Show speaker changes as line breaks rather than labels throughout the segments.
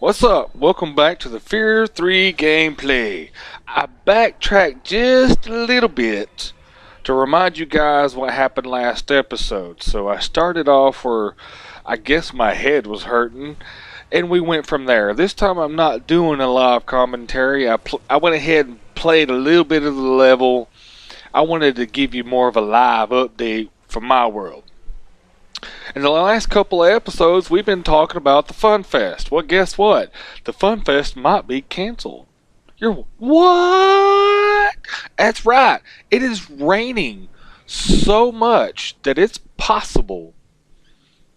What's up? Welcome back to the F.E.A.R 3 gameplay. I backtracked just a little bit to remind you guys what happened last episode. So I started off where I guess my head was hurting, and we went from there. This time I'm not doing a live commentary. I went ahead and played a little bit of the level. I wanted to give you more of a live update from my world. In the last couple of episodes, we've been talking about the FunFest. Well, guess what? The FunFest might be canceled. You're what? That's right. It is raining so much that it's possible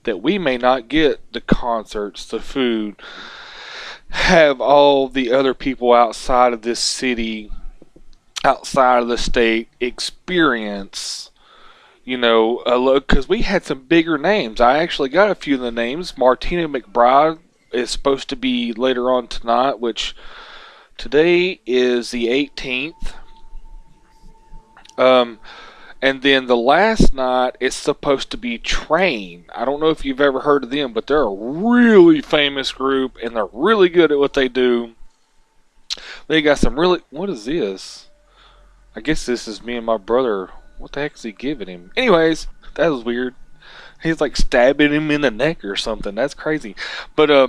that we may not get the concerts, the food, have all the other people outside of this city, outside of the state, experience. You know, look, because we had some bigger names. I actually got a few of the names. Martina McBride is supposed to be later on tonight, which today is the 18th. And then the last night is supposed to be Train. I don't know if you've ever heard of them, but they're a really famous group, and they're really good at what they do. They got some really... What is this? I guess this is me and my brother. What the heck is he giving him? Anyways, that was weird. He's like stabbing him in the neck or something. That's crazy. But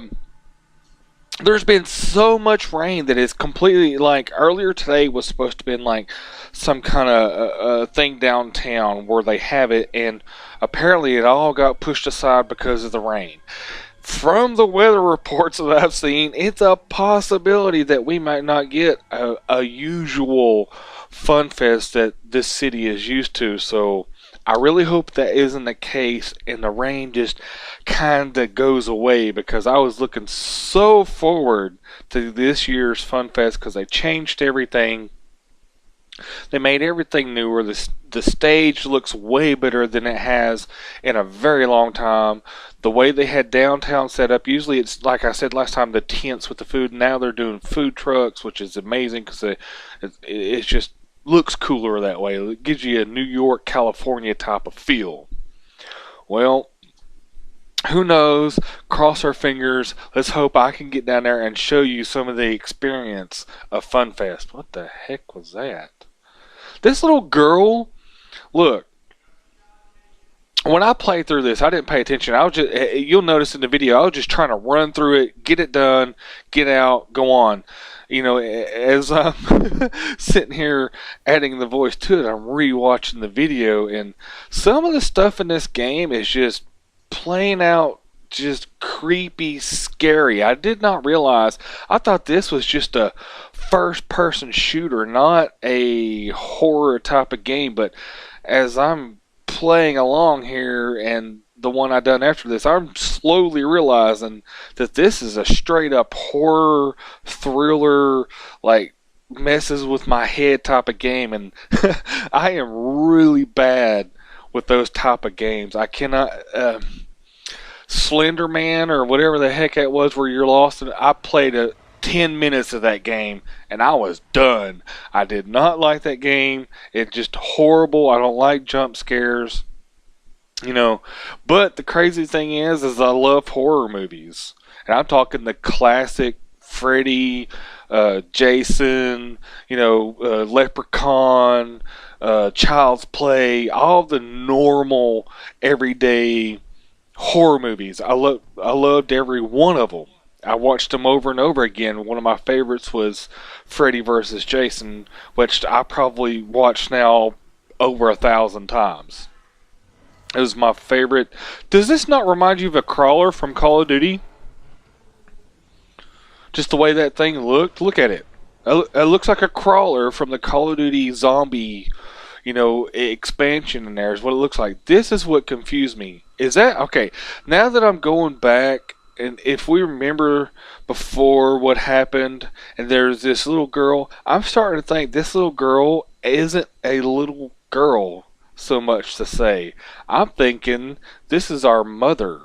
there's been so much rain that it's completely, like, earlier today was supposed to be like some kind of thing downtown where they have it, and apparently it all got pushed aside because of the rain. From the weather reports that I've seen, it's a possibility that we might not get a usual FunFest that this city is used to. So I really hope that isn't the case and the rain just kind of goes away, because I was looking so forward to this year's FunFest because they changed everything. They made everything newer. The stage looks way better than it has in a very long time. The way they had downtown set up, usually it's, like I said last time, the tents with the food. Now they're doing food trucks, which is amazing because it just looks cooler that way. It gives you a New York, California type of feel. Well, who knows? Cross our fingers. Let's hope I can get down there and show you some of the experience of FunFest. What the heck was that? This little girl, look, when I played through this, I didn't pay attention. I was just, you'll notice in the video, I was just trying to run through it, get it done, get out, go on. You know, as I'm sitting here adding the voice to it, I'm rewatching the video, and some of the stuff in this game is just plain out just creepy, scary. I did not realize. I thought this was just a first-person shooter, not a horror type of game. But as I'm playing along here, and the one I done after this, I'm slowly realizing that this is a straight-up horror thriller, like messes with my head type of game, and I am really bad with those type of games. I cannot. Slender Man or whatever the heck that was where you're lost, and I played 10 minutes of that game and I was done. I did not like that game. It's just horrible. I don't like jump scares, you know. But the crazy thing is I love horror movies, and I'm talking the classic Freddy, Jason, you know, Leprechaun, Child's Play, all the normal everyday horror movies. I loved every one of them. I watched them over and over again. One of my favorites was Freddy vs. Jason, which I probably watched now over 1,000 times. It was my favorite. Does this not remind you of a crawler from Call of Duty? Just the way that thing looked. Look at it. It looks like a crawler from the Call of Duty zombie, you know, expansion in there is what it looks like. This is what confused me. Is that okay? Now that I'm going back, and if we remember before what happened, and there's this little girl, I'm starting to think this little girl isn't a little girl so much to say. I'm thinking this is our mother.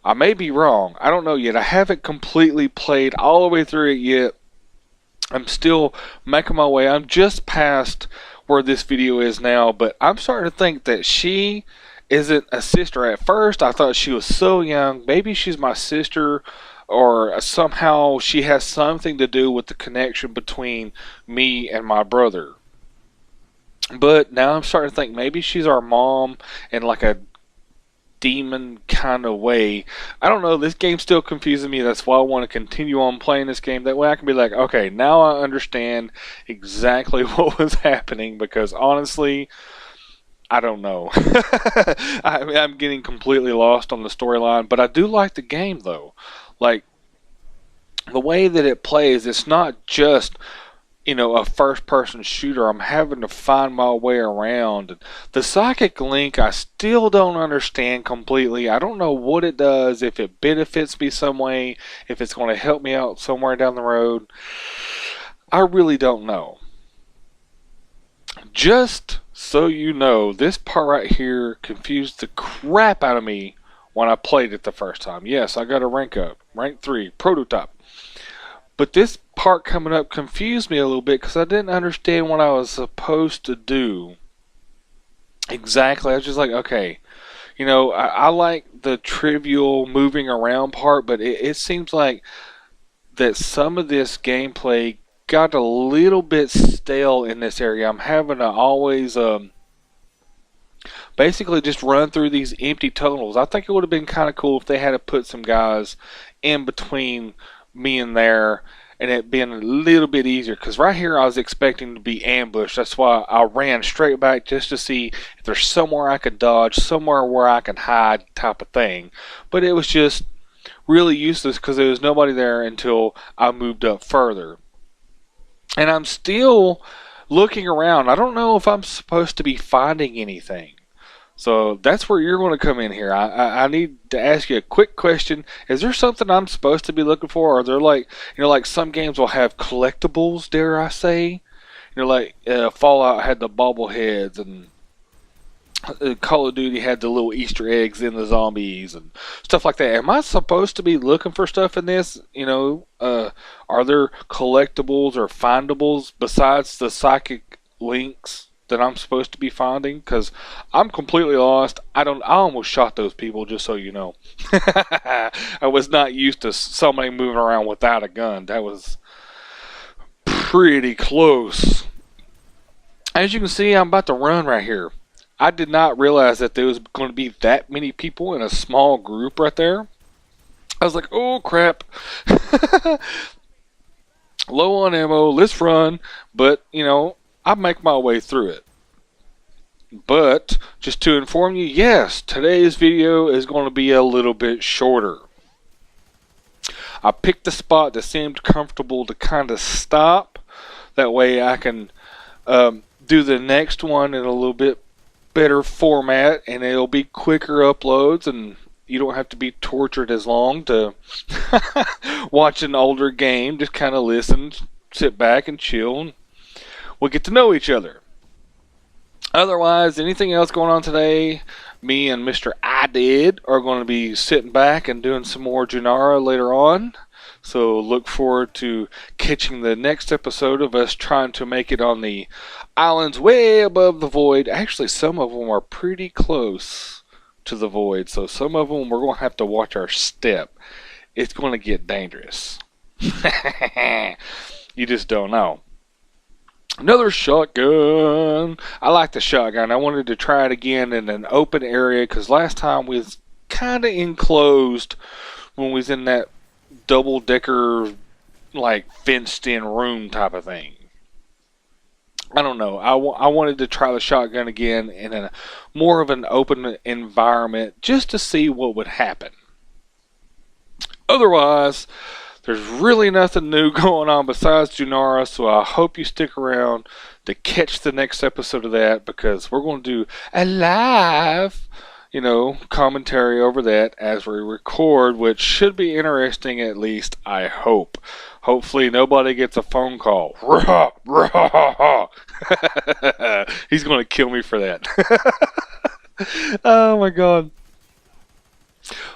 I may be wrong. I don't know yet. I haven't completely played all the way through it yet. I'm still making my way. I'm just past where this video is now, but I'm starting to think that she isn't a sister. At first I thought she was so young. Maybe she's my sister or somehow she has something to do with the connection between me and my brother. But now I'm starting to think maybe she's our mom in like a demon kind of way. I don't know. This game's still confusing me. That's why I want to continue on playing this game. That way I can be like, okay, now I understand exactly what was happening. Because honestly, I don't know. I'm getting completely lost on the storyline. But I do like the game though. Like the way that it plays, it's not just a first person shooter. I'm having to find my way around. The psychic link I still don't understand completely. I don't know what it does, if it benefits me some way, if it's going to help me out somewhere down the road. I really don't know. Just so you know, this part right here confused the crap out of me when I played it the first time. Yes, I got a rank up. Rank 3, prototype. But this part coming up confused me a little bit because I didn't understand what I was supposed to do. Exactly. I was just like, okay. I like the trivial moving around part, but it seems like that some of this gameplay got a little bit stale in this area. I'm having to always basically just run through these empty tunnels. I think it would have been kind of cool if they had to put some guys in between me and there, and it being a little bit easier, because right here I was expecting to be ambushed. That's why I ran straight back just to see if there's somewhere I could dodge, somewhere where I can hide type of thing. But it was just really useless because there was nobody there until I moved up further. And I'm still looking around. I don't know if I'm supposed to be finding anything. So that's where you're going to come in here. I need to ask you a quick question. Is there something I'm supposed to be looking for? Or are there like some games will have collectibles, dare I say? Like Fallout had the bobbleheads, and Call of Duty had the little Easter eggs in the zombies and stuff like that. Am I supposed to be looking for stuff in this? Are there collectibles or findables besides the psychic links that I'm supposed to be finding? Because I'm completely lost. I almost shot those people, just so you know. I was not used to somebody moving around without a gun. That was pretty close. As you can see, I'm about to run right here. I did not realize that there was going to be that many people in a small group right there. I was like, oh crap. Low on ammo, let's run. But, I make my way through it. But, just to inform you, yes, today's video is going to be a little bit shorter. I picked a spot that seemed comfortable to kind of stop. That way I can do the next one in a little bit better format, and it'll be quicker uploads, and you don't have to be tortured as long to watch an older game. Just kind of listen, sit back and chill, and we'll get to know each other. Otherwise, anything else going on today, me and Mr. I Did are going to be sitting back and doing some more Junara later on. So look forward to catching the next episode of us trying to make it on the islands way above the void. Actually, some of them are pretty close to the void, so some of them we're going to have to watch our step. It's going to get dangerous. You just don't know. Another shotgun. I like the shotgun. I wanted to try it again in an open area, because last time we was kind of enclosed when we was in that double-decker, like, fenced-in room type of thing. I don't know. I wanted to try the shotgun again in a more of an open environment just to see what would happen. Otherwise, there's really nothing new going on besides Junara, so I hope you stick around to catch the next episode of that, because we're going to do a live, commentary over that as we record, which should be interesting, at least I hope. Hopefully nobody gets a phone call. Rah, rah. He's going to kill me for that. Oh my god.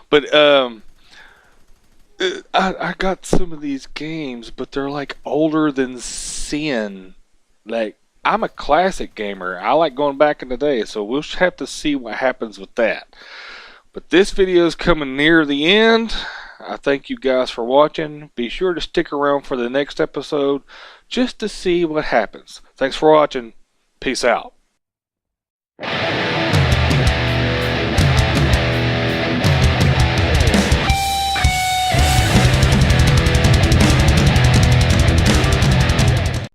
But I got some of these games, but they're like older than sin. Like, I'm a classic gamer. I like going back in the day, so we'll have to see what happens with that. But this video is coming near the end. I thank you guys for watching. Be sure to stick around for the next episode just to see what happens. Thanks for watching. Peace out.